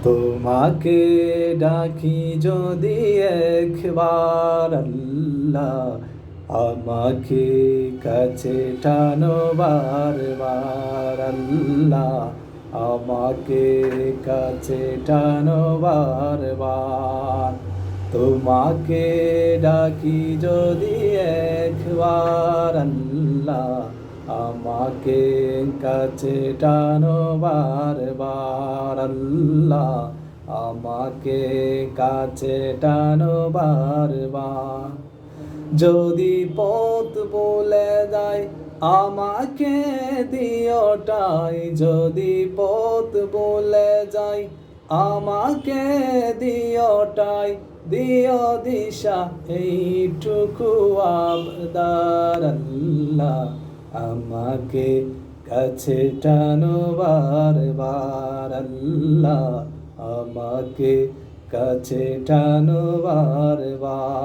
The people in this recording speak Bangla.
তোমাকে ডাকি যদি একবার আল্লাহ, আমাকে কাছে টানো বারবার আল্লাহ, আমাকে কাছে টানো বারবার। তোমাকে ডাকি যদি একবার আল্লাহ, আমাকে কাছে টানো বারবার আল্লাহ, আমাকে কাছে টানো বারবার। যদি পথ বলে যায় আমাকে দিওটাই, যদি পথ বলে যায় আমাকে দিওটাই, দিও দিশা এইটুকু আবদার আল্লাহ, আমাকে কাছে টানো বারবার আল্লাহ, আমাকে কাছে টানো বারবার।